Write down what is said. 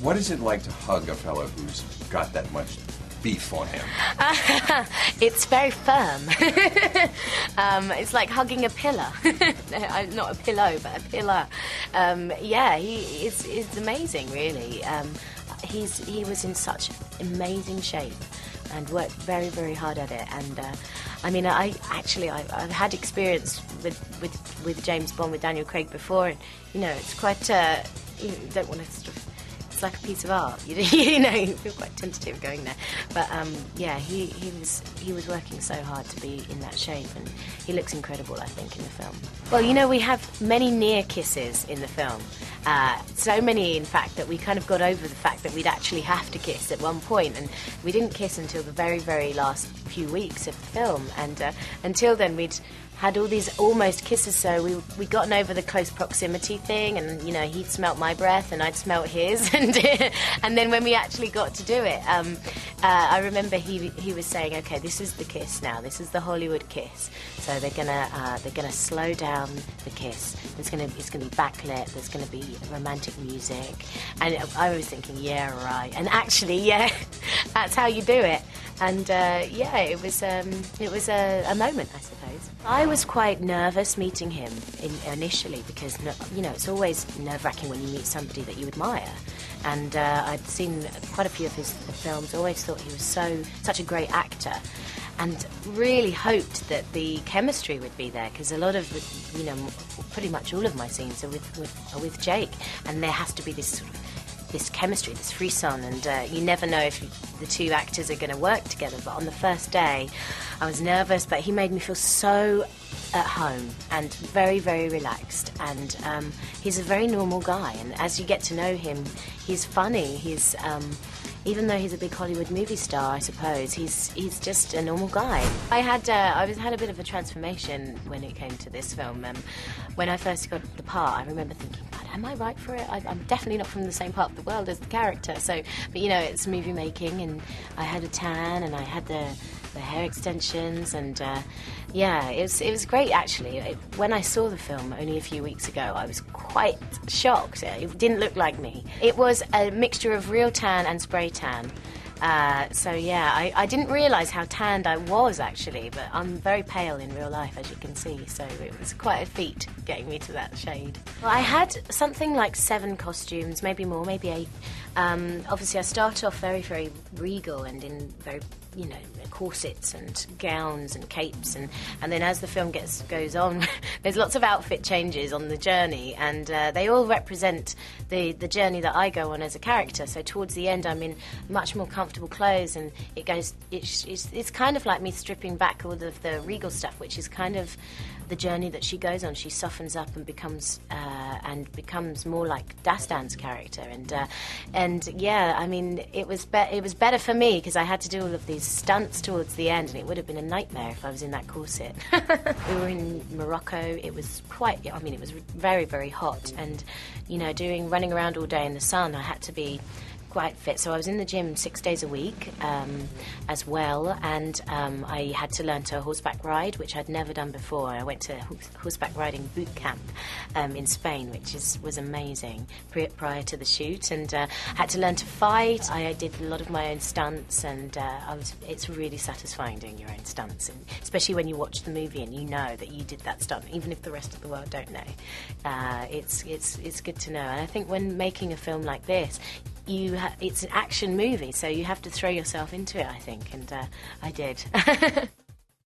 What is it like to hug a fellow who's got that much beef on him? It's very firm. It's like hugging a pillar. Not a pillow, but a pillar. Yeah, it's amazing, really. He was in such amazing shape and worked very, very hard at it. And I mean, I've had experience with James Bond, with Daniel Craig before, and you know, it's quite. You don't want to sort of. It's like a piece of art. You know, you feel quite tentative going there. But yeah, he was working so hard to be in that shape, and he looks incredible, I think, in the film. Well, you know, we have many near kisses in the film. So many, in fact, that we kind of got over the fact that we'd actually have to kiss at one point, and we didn't kiss until the very, very last few weeks of the film. And until then, we'd had all these almost kisses, so we'd gotten over the close proximity thing, and you know, he'd smelt my breath and I'd smelt his, and then when we actually got to do it, I remember he was saying, okay, this is the kiss now, this is the Hollywood kiss, so they're gonna slow down the kiss. It's gonna be backlit. There's gonna be romantic music, and I was thinking, yeah, right, and actually, yeah, that's how you do it. And yeah, it was a moment, I suppose. I was quite nervous meeting him initially because, you know, it's always nerve-wracking when you meet somebody that you admire. And I'd seen quite a few of his films, always thought he was such a great actor, and really hoped that the chemistry would be there, because a lot of, you know, pretty much all of my scenes are with Jake, and there has to be this sort of this chemistry, this frisson, and you never know if the two actors are going to work together. But on the first day, I was nervous, but he made me feel so at home and very, very relaxed. And he's a very normal guy, and as you get to know him, he's funny. He's even though he's a big Hollywood movie star, I suppose, he's just a normal guy. I had a bit of a transformation when it came to this film. When I first got the part, I remember thinking, God, am I right for it? I'm definitely not from the same part of the world as the character. So, but you know, it's movie making, and I had a tan, and I had the hair extensions, and yeah, it was great actually. When I saw the film only a few weeks ago, I was quite shocked. It didn't look like me. It was a mixture of real tan and spray tan. So yeah, I didn't realise how tanned I was actually, but I'm very pale in real life, as you can see, so it was quite a feat getting me to that shade. Well, I had something like 7 costumes, maybe more, maybe 8. Obviously I start off very, very regal and in very, you know, corsets and gowns and capes, and then as the film goes on, there's lots of outfit changes on the journey, and they all represent the journey that I go on as a character. So towards the end, I'm in much more comfortable clothes, and it's kind of like me stripping back all of the regal stuff, which is kind of the journey that she goes on. She softens up and becomes more like Dastan's character, and yeah, I mean, it was better for me because I had to do all of these stunts towards the end, and it would have been a nightmare if I was in that corset. We were in Morocco. It was it was very, very hot, and you know, running around all day in the sun, I had to be quite fit, so I was in the gym 6 days a week as well, and I had to learn to horseback ride, which I'd never done before. I went to horseback riding boot camp in Spain, which was amazing prior to the shoot, and had to learn to fight. I did a lot of my own stunts, and it's really satisfying doing your own stunts, and especially when you watch the movie and you know that you did that stunt, even if the rest of the world don't know. It's good to know, and I think when making a film like this, it's an action movie, so you have to throw yourself into it, I think, and I did.